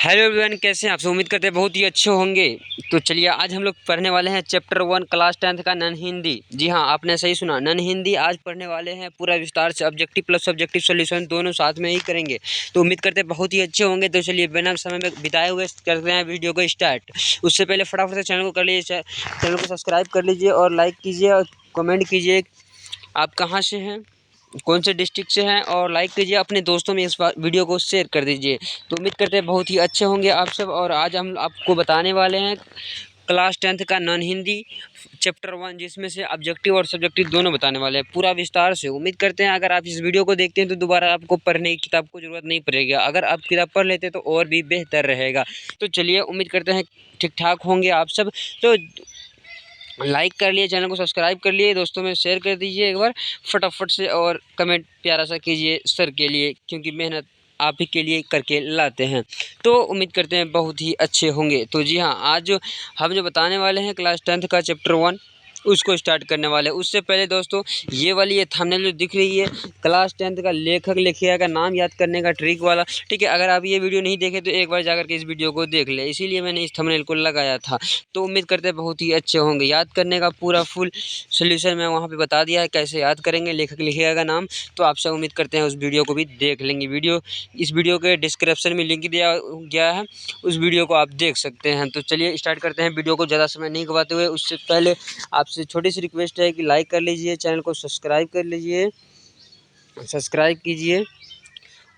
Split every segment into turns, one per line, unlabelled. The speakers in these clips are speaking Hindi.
हेलो एवरीवन, कैसे हैं आप सब। उम्मीद करते हैं बहुत ही अच्छे होंगे। तो चलिए आज हम लोग पढ़ने वाले हैं चैप्टर 1 क्लास 10th का नन हिंदी। जी हाँ, आपने सही सुना, नन हिंदी आज पढ़ने वाले हैं पूरा विस्तार से। ऑब्जेक्टिव प्लस सब्जेक्टिव सॉल्यूशन दोनों साथ में ही करेंगे। तो उम्मीद करते हैं बहुत ही अच्छे होंगे। तो चलिए बिना समय में बिताए हुए करते हैं वीडियो को स्टार्ट। उससे पहले फटाफट से चैनल को कर लीजिए, चैनल को सब्सक्राइब कर लीजिए और लाइक कीजिए और कमेंट कीजिए आप कहाँ से हैं, कौन से डिस्ट्रिक्ट से हैं, और लाइक कीजिए, अपने दोस्तों में इस वीडियो को शेयर कर दीजिए। तो उम्मीद करते हैं बहुत ही अच्छे होंगे आप सब। और आज हम आपको बताने वाले हैं क्लास 10th का नॉन हिंदी चैप्टर 1, जिसमें से ऑब्जेक्टिव और सब्जेक्टिव दोनों बताने वाले हैं पूरा विस्तार से। उम्मीद करते हैं अगर आप इस वीडियो को देखते हैं तो दोबारा आपको पढ़ने की किताब को ज़रूरत नहीं पड़ेगी। अगर आप किताब पढ़ लेते तो और भी बेहतर रहेगा। तो चलिए उम्मीद करते हैं ठीक ठाक होंगे आप सब। तो लाइक कर लिए, चैनल को सब्सक्राइब कर लिए, दोस्तों में शेयर कर दीजिए एक बार फटाफट से, और कमेंट प्यारा सा कीजिए सर के लिए, क्योंकि मेहनत आप ही के लिए करके लाते हैं। तो उम्मीद करते हैं बहुत ही अच्छे होंगे। तो जी हाँ, आज हम जो बताने वाले हैं क्लास 10th का चैप्टर 1 उसको स्टार्ट करने वाले हैं। उससे पहले दोस्तों ये वाली ये थंबनेल जो दिख रही है क्लास 10th का लेखक लेखिका का नाम याद करने का ट्रिक वाला, ठीक है। अगर आप ये वीडियो नहीं देखे तो एक बार जाकर के इस वीडियो को देख ले, इसीलिए मैंने इस थंबनेल को लगाया था। तो उम्मीद करते हैं बहुत ही अच्छे होंगे। याद करने का पूरा फुल सोल्यूशन मैं वहाँ पे बता दिया है, कैसे याद करेंगे लेखक लेखिका का नाम। तो आप सब उम्मीद करते हैं उस वीडियो को भी देख लेंगे। इस वीडियो के डिस्क्रिप्शन में लिंक दिया गया है, उस वीडियो को आप देख सकते हैं। तो चलिए स्टार्ट करते हैं वीडियो को ज़्यादा समय नहीं गवाते हुए। उससे पहले आपसे छोटी सी रिक्वेस्ट है कि लाइक कर लीजिए, चैनल को सब्सक्राइब कर लीजिए, सब्सक्राइब कीजिए,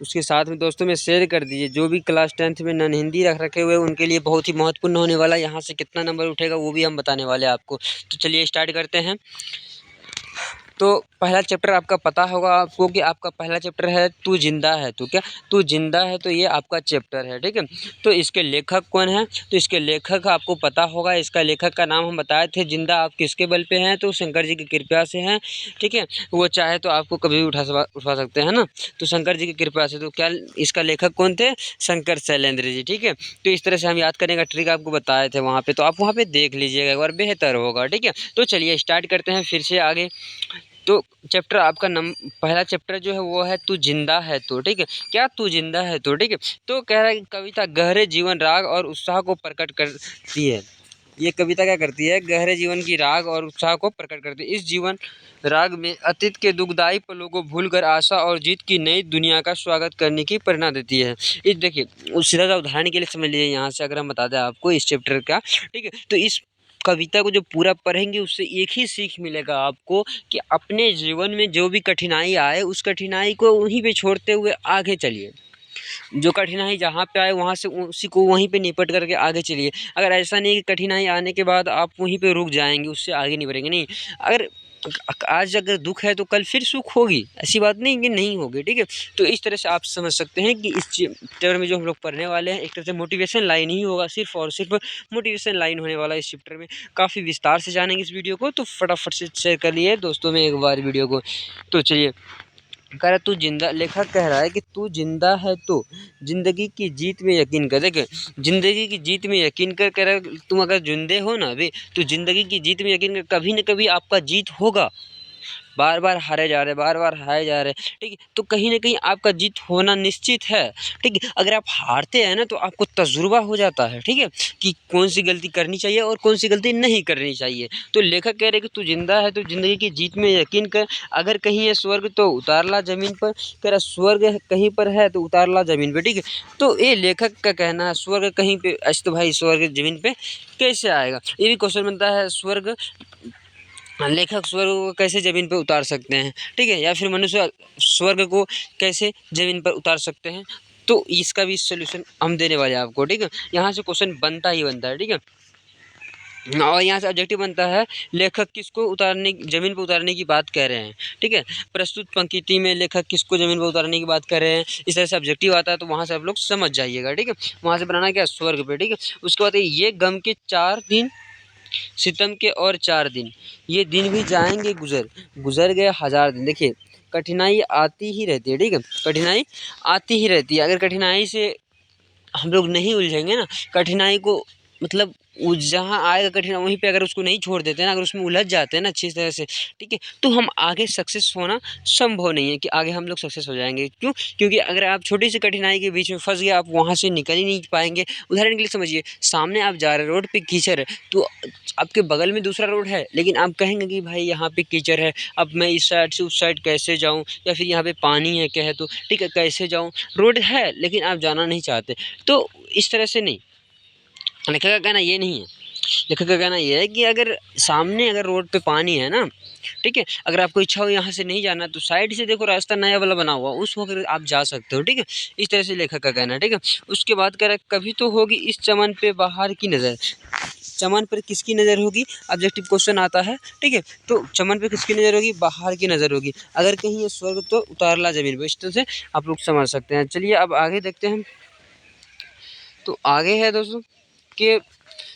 उसके साथ में दोस्तों में शेयर कर दीजिए। जो भी क्लास 10th में नॉन हिंदी रखे हुए उनके लिए बहुत ही महत्वपूर्ण होने वाला है। यहाँ से कितना नंबर उठेगा वो भी हम बताने वाले हैं आपको। तो चलिए स्टार्ट करते हैं। तो पहला चैप्टर आपका पता होगा आपको कि आपका पहला चैप्टर है तू जिंदा है। तो क्या तू जिंदा है, तो ये आपका चैप्टर है, ठीक है। तो इसके लेखक कौन है, तो इसके लेखक आपको पता होगा। इसका लेखक का नाम हम बताए थे। जिंदा आप किसके बल पे हैं, तो शंकर जी की कृपा से हैं, ठीक है। वो चाहे तो आपको कभी भी उठा सकते हैं ना, तो शंकर जी की कृपा से। तो क्या इसका लेखक कौन थे, शंकर शैलेंद्र जी, ठीक है। तो इस तरह से हम याद करने का ट्रिक आपको बताए थे वहाँ पे, तो आप वहाँ पे देख लीजिएगा एक बार, बेहतर होगा, ठीक है। तो चलिए स्टार्ट करते हैं फिर से आगे। तो चैप्टर आपका पहला चैप्टर जो है वो है तू जिंदा है तो, ठीक है। क्या तू जिंदा है तो, ठीक है। तो कह रहा है कि कविता गहरे जीवन राग और उत्साह को प्रकट करती है। ये कविता क्या करती है, गहरे जीवन की राग और उत्साह को प्रकट करती है। इस जीवन राग में अतीत के दुखदायी पलों को भूलकर आशा और जीत की नई दुनिया का स्वागत करने की प्रेरणा देती है। इस देखिए सीधा सा उदाहरण के लिए समझ लीजिए, यहाँ से अगर हम बता दें आपको इस चैप्टर का, ठीक है। तो इस कविता को जो पूरा पढ़ेंगे उससे एक ही सीख मिलेगा आपको कि अपने जीवन में जो भी कठिनाई आए उस कठिनाई को वहीं पे छोड़ते हुए आगे चलिए। जो कठिनाई जहाँ पे आए वहाँ से उसी को वहीं पे निपट करके आगे चलिए। अगर ऐसा नहीं कि कठिनाई आने के बाद आप वहीं पे रुक जाएंगे, उससे आगे नहीं बढ़ेंगे, नहीं। अगर आज अगर दुख है तो कल फिर सुख होगी, ऐसी बात नहीं कि नहीं होगी, ठीक है। तो इस तरह से आप समझ सकते हैं कि इस चैप्टर में जो हम लोग पढ़ने वाले हैं एक तरह से मोटिवेशन लाइन ही होगा, सिर्फ और सिर्फ मोटिवेशन लाइन होने वाला है इस चैप्टर में। काफ़ी विस्तार से जानेंगे इस वीडियो को, तो फटाफट से शेयर कर लिए दोस्तों में एक बार वीडियो को। तो चलिए कह रहा तू जिंदा, लेखक कह रहा है कि तू जिंदा है तो जिंदगी की जीत में यकीन कर। देखे जिंदगी की जीत में यकीन कर, कह रहा तुम अगर जिंदे हो ना अभी, तो जिंदगी की जीत में यकीन कर, कभी न कभी आपका जीत होगा। बार बार हारे जा रहे, बार बार हारे जा रहे, ठीक है। तो कहीं ना कहीं आपका जीत होना निश्चित है, ठीक है। अगर आप हारते हैं ना तो आपको तजुर्बा हो जाता है, ठीक है, कि कौन सी गलती करनी चाहिए और कौन सी गलती नहीं करनी चाहिए। तो लेखक कह रहे कि तू जिंदा है तो जिंदगी की जीत में यकीन कर, अगर कहीं है स्वर्ग तो उतार ला जमीन पर। कह रहा स्वर्ग कहीं पर है तो उतार ला जमीन पर, ठीक है। तो ये लेखक का कहना है स्वर्ग कहीं पे, अच्छा तो भाई स्वर्ग जमीन पे कैसे आएगा, ये भी क्वेश्चन बनता है। स्वर्ग लेखक स्वर्ग को कैसे ज़मीन पर उतार सकते हैं, ठीक है, या फिर मनुष्य स्वर्ग को कैसे ज़मीन पर उतार सकते हैं। तो इसका भी सॉल्यूशन हम देने वाले हैं आपको, ठीक है। यहाँ से क्वेश्चन बनता ही बनता है, ठीक है। और यहाँ से ऑब्जेक्टिव बनता है लेखक किसको उतारने, ज़मीन पर उतारने की बात कह रहे हैं, ठीक है। प्रस्तुत पंक्ति में लेखक किसको ज़मीन पर उतारने की बात कर रहे हैं, इस तरह से ऑब्जेक्टिव आता है। तो वहाँ से आप लोग समझ जाइएगा, ठीक है। वहाँ से बनाना क्या, स्वर्ग पे, ठीक है। उसके बाद ये गम के 4 दिन, सितम के और 4 दिन, ये दिन भी जाएंगे गुजर गए 1000 दिन। देखिए कठिनाई आती ही रहती है, ठीक है, कठिनाई आती ही रहती है। अगर कठिनाई से हम लोग नहीं उलझेंगे ना, कठिनाई को मतलब वो जहाँ आएगा कठिन वहीं पे अगर उसको नहीं छोड़ देते ना, अगर उसमें उलझ जाते हैं ना अच्छी तरह से, ठीक है, तो हम आगे सक्सेस होना संभव नहीं है कि आगे हम लोग सक्सेस हो जाएंगे। क्यों? क्योंकि अगर आप छोटी सी कठिनाई के बीच में फंस गए, आप वहाँ से निकल ही नहीं पाएंगे। उदाहरण के लिए समझिए, सामने आप जा रहे हैं, रोड पे कीचड़ है, तो आपके बगल में दूसरा रोड है, लेकिन आप कहेंगे कि भाई यहाँ पे कीचड़ है, अब मैं इस साइड से उस साइड कैसे जाऊँ, या फिर यहाँ पे पानी है कहे तो ठीक है कैसे जाऊँ, रोड है लेकिन आप जाना नहीं चाहते। तो इस तरह से नहीं, लेखक का कहना ये नहीं है। लेखक का कहना ये है कि अगर सामने अगर रोड पे पानी है ना, ठीक है, अगर आपको इच्छा हो यहाँ से नहीं जाना तो साइड से देखो रास्ता नया वाला बना हुआ, उस वक्त आप जा सकते हो, ठीक है। इस तरह से लेखक का कहना है, ठीक है। उसके बाद कह रहा है कभी तो होगी इस चमन पे बाहर की नज़र। चमन पर किसकी नज़र होगी? ऑब्जेक्टिव क्वेश्चन आता है, ठीक है। तो चमन पे किसकी नज़र होगी? बाहर की नज़र होगी। अगर कहीं ये स्वर्ग तो उतारला जमीन पे। इस तरह से आप लोग समझ सकते हैं। चलिए अब आगे देखते हैं। तो आगे है दोस्तों कि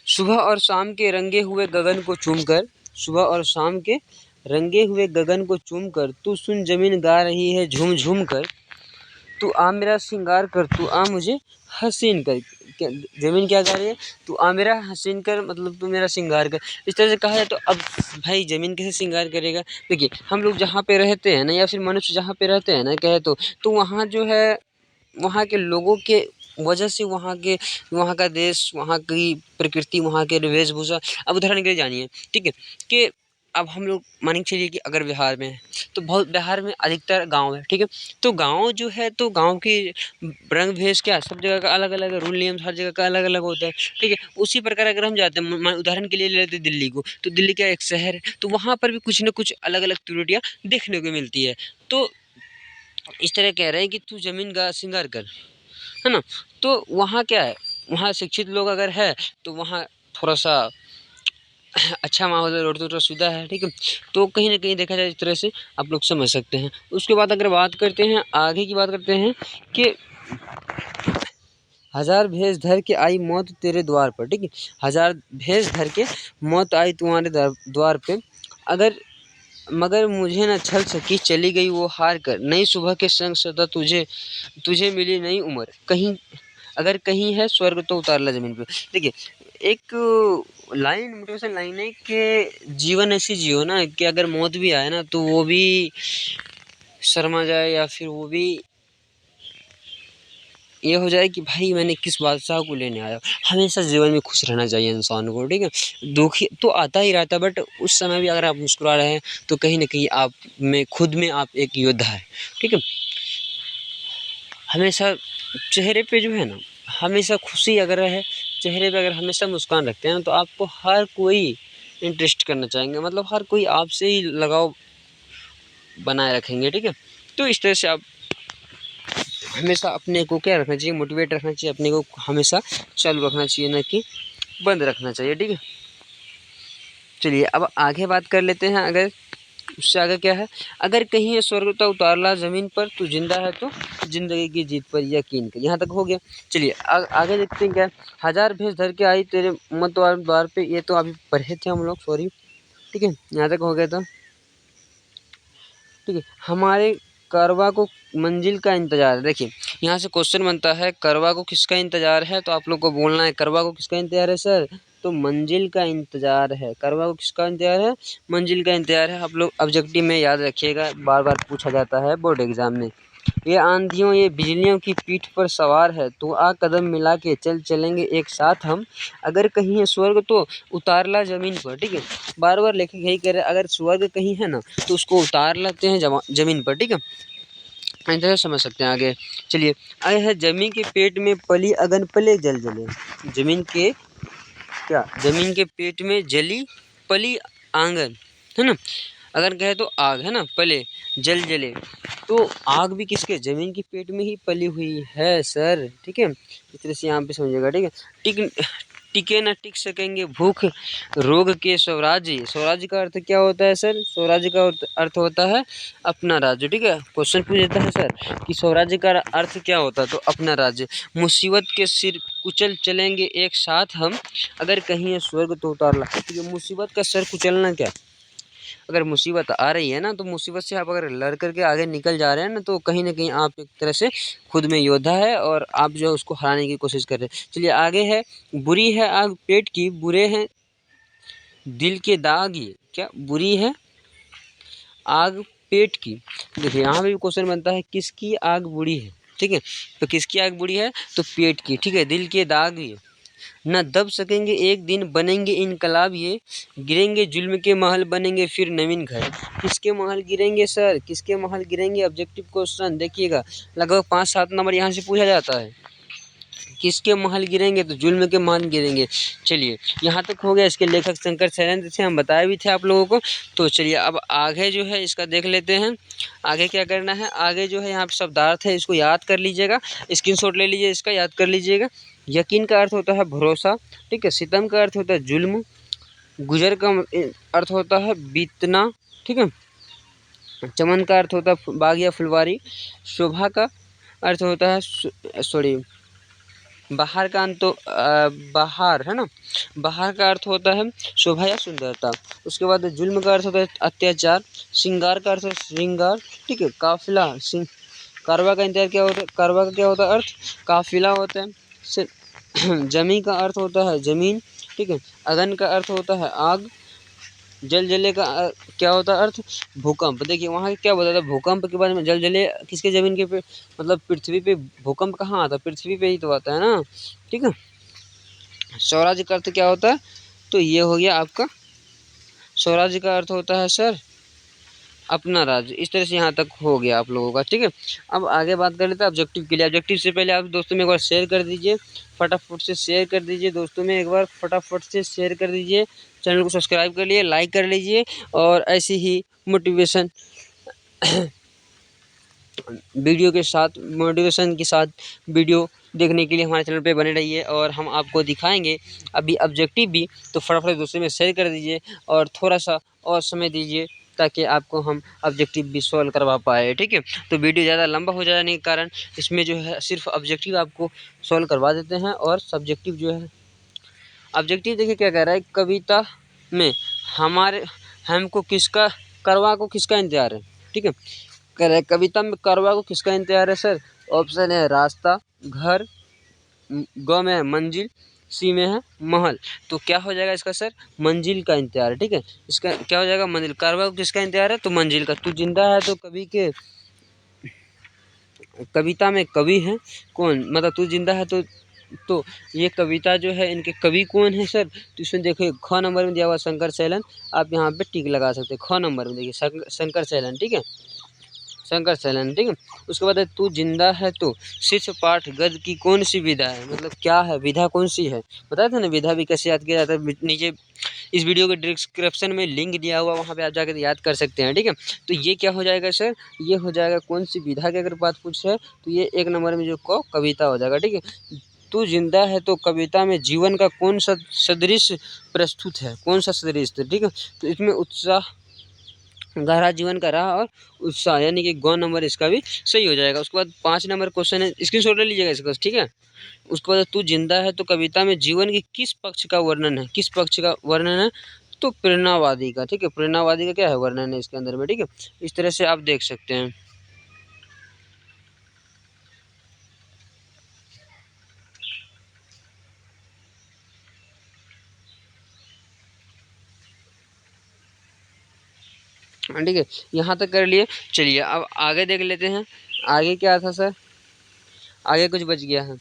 सुबह और शाम के रंगे हुए गगन को चूमकर, सुबह और शाम के रंगे हुए गगन को चूमकर, तू सुन ज़मीन गा रही है झूम झूम कर, तू आ मेरा श्रृंगार कर, तू आ मुझे हसीन कर। क्या ज़मीन क्या गा रही है? तू आ मेरा हसीन कर, मतलब तू मेरा श्रृंगार कर। इस तरह से कहा जाए तो अब भाई ज़मीन कैसे श्रृंगार करेगा? देखिए हम लोग जहाँ पे रहते हैं ना, या फिर मनुष्य जहाँ पे रहते हैं ना कहे तो वहाँ जो है, वहाँ के लोगों के वजह से वहाँ का देश, वहाँ की प्रकृति, वहाँ के वेशभूषा। अब उदाहरण के लिए जानिए, ठीक है, कि अब हम लोग मान के चलिए कि अगर बिहार में है तो बहुत, बिहार में अधिकतर गांव है, ठीक है। तो गांव जो है, तो गांव की रंग भेष क्या, सब जगह का अलग अलग रूल नियम, हर जगह का अलग अलग होता है, ठीक है। उसी प्रकार अगर हम जाते हैं, उदाहरण के लिए ले लेते दिल्ली को, तो दिल्ली क्या एक शहर है, तो वहाँ पर भी कुछ ना कुछ अलग अलग त्रुटियाँ देखने को मिलती है। तो इस तरह कह रहे हैं कि तू ज़मीन का श्रृंगार कर, है ना। तो वहाँ क्या है, वहाँ शिक्षित लोग अगर है तो वहाँ थोड़ा सा अच्छा माहौल है, रोड तो सुविधा है, ठीक है। तो कहीं ना कहीं देखा जाए इस तरह से आप लोग समझ सकते हैं। उसके बाद अगर बात करते हैं, आगे की बात करते हैं कि हजार भेष धर के आई मौत तेरे द्वार पर, ठीक है। हजार भेष धर के मौत आई तुम्हारे द्वार पे, अगर मगर मुझे न छल सकी, चली गई वो हार कर, नई सुबह के संग सदा तुझे तुझे मिली नई उम्र, कहीं अगर कहीं है स्वर्ग तो उतारला ज़मीन पे। देखिए एक लाइन, मोटिवेशन लाइन है कि जीवन ऐसी जियो ना कि अगर मौत भी आए ना तो वो भी शर्मा जाए, या फिर वो भी ये हो जाए कि भाई मैंने किस बादशाह को लेने आया। हमेशा जीवन में खुश रहना चाहिए इंसान को, ठीक है। दुखी तो आता ही रहता है, बट उस समय भी अगर आप मुस्कुरा रहे हैं तो कहीं ना कहीं आप में खुद में आप एक योद्धा है, ठीक है। हमेशा चेहरे पे जो है ना, हमेशा खुशी अगर है चेहरे पे, अगर हमेशा मुस्कान रखते हैं ना, तो आपको हर कोई इंटरेस्ट करना चाहेंगे, मतलब हर कोई आपसे ही लगाव बनाए रखेंगे, ठीक है। तो इस तरह से आप हमेशा अपने को क्या रखना चाहिए, मोटिवेट रखना चाहिए, अपने को हमेशा चालू रखना चाहिए, ना कि बंद रखना चाहिए, ठीक है। चलिए अब आगे बात कर लेते हैं। अगर उससे आगे क्या है, अगर कहीं ये स्वर्ग तो उतारला ज़मीन पर, तू जिंदा है तो जिंदगी की जीत पर यकीन कर। यहाँ तक हो गया। चलिए आगे देखते हैं क्या। हजार भेष धर के आई तेरे मत द्वार पे, ये तो अभी पढ़े थे हम लोग, सॉरी, ठीक है। यहाँ तक हो गया था, ठीक है। हमारे करवा को मंजिल का इंतजार है। देखिए यहाँ से क्वेश्चन बनता है, करवा को किसका इंतजार है, तो आप लोग को बोलना है करवा को किसका इंतजार है सर, तो मंजिल का इंतजार है। करवा को किसका इंतजार है? मंजिल का इंतजार है। आप लोग ऑब्जेक्टिव में याद रखिएगा, बार बार पूछा जाता है बोर्ड एग्जाम में। ये आंधियों ये बिजलियों की पीठ पर सवार है, तो आ कदम मिला के चल चलेंगे एक साथ हम, अगर कहीं है स्वर्ग तो उतारला जमीन पर, ठीक है। बार बार लेखक यही कह रहे हैं, अगर स्वर्ग कहीं है ना तो उसको उतार लेते हैं जमीन पर, ठीक है। ऐसे समझ सकते हैं आगे। चलिए आगे है, जमीन के पेट में पली अगन पले जल जले। जमीन के क्या, जमीन के पेट में जली पली आंगन, है ना। अगर कहे तो आग, है ना, पले जल जले, तो आग भी किसके, जमीन के पेट में ही पली हुई है सर, ठीक है। इस तरह से यहाँ पे समझिएगा, ठीक है। टिक टिके न टिक सकेंगे भूख रोग के स्वराज्य। स्वराज्य का अर्थ क्या होता है सर? स्वराज्य का अर्थ होता है अपना राज्य, ठीक है। क्वेश्चन पूछ देता है सर कि स्वराज्य का अर्थ क्या होता है, तो अपना राज्य। मुसीबत के सिर कुचल चलेंगे एक साथ हम, अगर कहीं है स्वर्ग तो उतारला, ठीक है। मुसीबत का सर कुचलना क्या, अगर मुसीबत आ रही है ना, तो मुसीबत से आप अगर लड़ करके आगे निकल जा रहे हैं ना, तो कहीं ना कहीं आप एक तरह से खुद में योद्धा है और आप जो है उसको हराने की कोशिश कर रहे हैं। चलिए आगे है, बुरी है आग पेट की, बुरे हैं दिल के दाग ये। क्या बुरी है आग पेट की। देखिए यहाँ पे भी क्वेश्चन बनता है किसकी आग बुरी है, ठीक है। तो किसकी आग बुरी है, तो पेट की, ठीक है। दिल के दाग ये न दब सकेंगे, एक दिन बनेंगे इनकलाब ये, गिरेंगे जुल्म के महल बनेंगे फिर नवीन घर। किसके महल गिरेंगे सर, किसके महल गिरेंगे? ऑब्जेक्टिव क्वेश्चन देखिएगा, लगभग 5-7 नंबर यहाँ से पूछा जाता है। किसके महल गिरेंगे, तो जुल्म के महल गिरेंगे। चलिए यहाँ तक हो गया। इसके लेखक शंकर शैलेंद्र थे, हम बताए भी थे आप लोगों को। तो चलिए अब आगे जो है इसका देख लेते हैं। आगे क्या करना है, आगे जो है यहाँ पे शब्दार्थ है, इसको याद कर लीजिएगा, स्क्रीनशॉट ले लीजिए, इसका याद कर लीजिएगा। यकीन का अर्थ होता है भरोसा, ठीक है। सितम का अर्थ होता है जुल्म, गुजर का अर्थ होता है बीतना, ठीक है। चमन का अर्थ होता है बाग या फुलवारी, शोभा का अर्थ होता है सॉरी बाहर का अंत, तो बाहर है ना, बाहर का अर्थ होता है शोभा या सुंदरता। उसके बाद जुल्म का अर्थ होता है अत्याचार, श्रृंगार का अर्थ है श्रृंगार, ठीक है। काफिला कारवा का इंतजार क्या होता है, कारवा का क्या होता है अर्थ, काफिला होता है। जमी का अर्थ होता है जमीन, ठीक है। अगन का अर्थ होता है आग, जल जले का क्या होता है अर्थ, भूकंप। देखिए वहाँ क्या बताया था भूकंप के बारे में, जल जले किसके जमीन के पे, मतलब पृथ्वी पे भूकंप कहाँ आता है, पृथ्वी पे ही तो आता है ना, ठीक है। स्वराज्य का अर्थ क्या होता है, तो ये हो गया आपका, स्वराज्य का अर्थ होता है सर अपना राज्य। इस तरह से यहाँ तक हो गया आप लोगों का, ठीक है। अब आगे बात कर लेते हैं ऑब्जेक्टिव के लिए। ऑब्जेक्टिव से पहले आप दोस्तों में एक बार शेयर कर दीजिए, फटाफट से शेयर कर दीजिए दोस्तों में, एक बार फटाफट से शेयर कर दीजिए। चैनल को सब्सक्राइब कर लिए, लाइक कर लीजिए, और ऐसी ही मोटिवेशन वीडियो के साथ, मोटिवेशन के साथ वीडियो देखने के लिए हमारे चैनल पे बने रहिए, और हम आपको दिखाएंगे अभी ऑब्जेक्टिव भी। तो फटाफट दूसरे में शेयर कर दीजिए और थोड़ा सा और समय दीजिए, ताकि आपको हम ऑब्जेक्टिव भी सॉल्व करवा पाए, ठीक है। तो वीडियो ज़्यादा लंबा हो जाने के कारण इसमें जो है सिर्फ ऑब्जेक्टिव आपको सॉल्व करवा देते हैं, और सब्जेक्टिव जो है ऑब्जेक्टिव देखिए क्या कह रहा है, कविता में हमको किसका, करवा को किसका इंतजार है, ठीक है। कह रहा है कविता में करवा को किसका इंतजार है सर, ऑप्शन है रास्ता, घर, ग में है मंजिल, सी में है महल। तो क्या हो जाएगा इसका सर, मंजिल का इंतजार है, ठीक है। इसका क्या हो जाएगा, मंजिल। करवा को किसका इंतजार है, तो मंजिल का। तू जिंदा है तो कवि के, कविता में कवि है कौन, मतलब तू जिंदा है तो ये कविता जो है इनके कवि कौन है सर, तो इसमें देखिए ख नंबर में दिया हुआ शंकर शैलन, आप यहाँ पे टिक लगा सकते हैं। ख नंबर में देखिए शंकर शैलन, ठीक है, शंकर शैलन, ठीक है। उसके बाद है तू जिंदा है तो शिष्य पाठ गद्य की कौन सी विधा है, मतलब क्या है, विधा कौन सी है, बताया था ना विधा भी कैसे याद किया जाता है। नीचे इस वीडियो के डिस्क्रिप्शन में लिंक दिया हुआ, वहाँ पे आप जाकर याद कर सकते हैं, ठीक है। तो ये क्या हो जाएगा सर, ये हो जाएगा कौन सी विधा की अगर बात पूछ है, तो ये 1 नंबर में जो कविता हो जाएगा, ठीक है। तू जिंदा है तो कविता में जीवन का कौन सा सदृश प्रस्तुत है, कौन सा सदृश, ठीक है। तो इसमें उत्साह, गहरा जीवन का रहा और उत्साह, यानी कि ग नंबर इसका भी सही हो जाएगा। उसके बाद 5 नंबर क्वेश्चन है, स्क्रीनशॉट ले लीजिएगा इसका, ठीक है। उसके बाद तू जिंदा है तो कविता में जीवन के किस पक्ष का वर्णन है, किस पक्ष का वर्णन है, तो प्रेरणावादी का, ठीक है। प्रेरणावादी का क्या है वर्णन है इसके अंदर में, ठीक है। इस तरह से आप देख सकते हैं। ठीक है, यहाँ तक कर लिए। चलिए अब आगे देख लेते हैं, आगे क्या था सर, आगे कुछ बच गया है।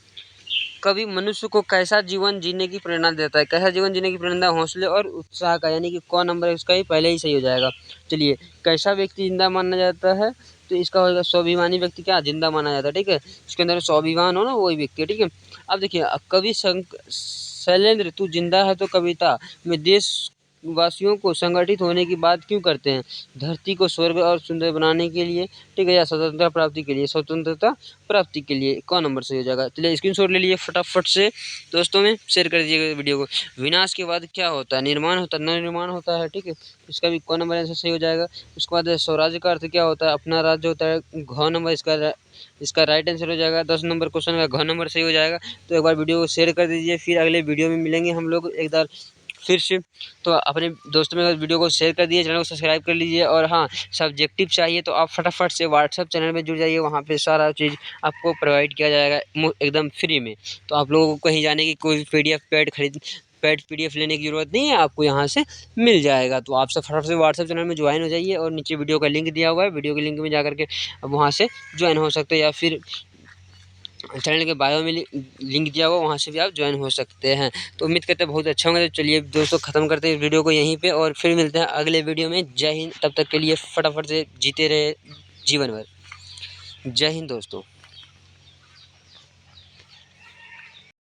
कवि मनुष्य को कैसा जीवन जीने की प्रेरणा देता है, कैसा जीवन जीने की प्रेरणा, हौसले और उत्साह का, यानी कि कौन नंबर है उसका ही पहले ही सही हो जाएगा। चलिए कैसा व्यक्ति जिंदा माना जाता है, तो इसका होगा स्वाभिमानी व्यक्ति क्या जिंदा माना जाता है, ठीक है। उसके अंदर स्वाभिमान हो ना वही व्यक्ति, ठीक है। अब देखिए कवि शैलेंद्र तू जिंदा है तो कविता में देश वासियों को संगठित होने की बात क्यों करते हैं, धरती को स्वर्ग और सुंदर बनाने के लिए, ठीक है, या स्वतंत्रता प्राप्ति के लिए, स्वतंत्रता प्राप्ति के लिए, कौन नंबर सही हो जाएगा। चलिए स्क्रीनशॉट ले लीजिए फटाफट से, दोस्तों में शेयर कर दीजिएगा वीडियो को। विनाश के बाद क्या होता है, निर्माण होता है, नवनिर्माण होता है, ठीक है। इसका भी कौन नंबर आंसर सही हो जाएगा। उसके बाद स्वराज्य का अर्थ क्या होता है, अपना राज्य होता है, घ नंबर इसका राइट आंसर हो जाएगा। 10 नंबर क्वेश्चन का घ नंबर सही हो जाएगा। तो एक बार वीडियो को शेयर कर दीजिए, फिर अगले वीडियो में मिलेंगे हम लोग एक बार फिर से तो अपने दोस्तों में वीडियो को शेयर कर दिए, चैनल को सब्सक्राइब कर लीजिए। और हाँ, सब्जेक्टिव चाहिए तो आप फटाफट से व्हाट्सअप चैनल में जुड़ जाइए, वहाँ पे सारा चीज़ आपको प्रोवाइड किया जाएगा एकदम फ्री में। तो आप लोगों को कहीं जाने की कोई PDF लेने की ज़रूरत नहीं है, आपको यहाँ से मिल जाएगा। तो आप सब फटाफट से व्हाट्सअप चैनल में ज्वाइन हो जाइए, और नीचे वीडियो का लिंक दिया हुआ है, वीडियो के लिंक में जा करके वहाँ से ज्वाइन हो सकते हैं, या फिर चैनल के बायो में लिंक दिया हुआ, वहाँ से भी आप ज्वाइन हो सकते हैं। तो उम्मीद करते हैं बहुत अच्छा होंगे। तो चलिए दोस्तों, ख़त्म करते हैं इस वीडियो को यहीं पे, और फिर मिलते हैं अगले वीडियो में। जय हिंद। तब तक के लिए फटाफट से जीते रहे जीवन भर। जय हिंद दोस्तों।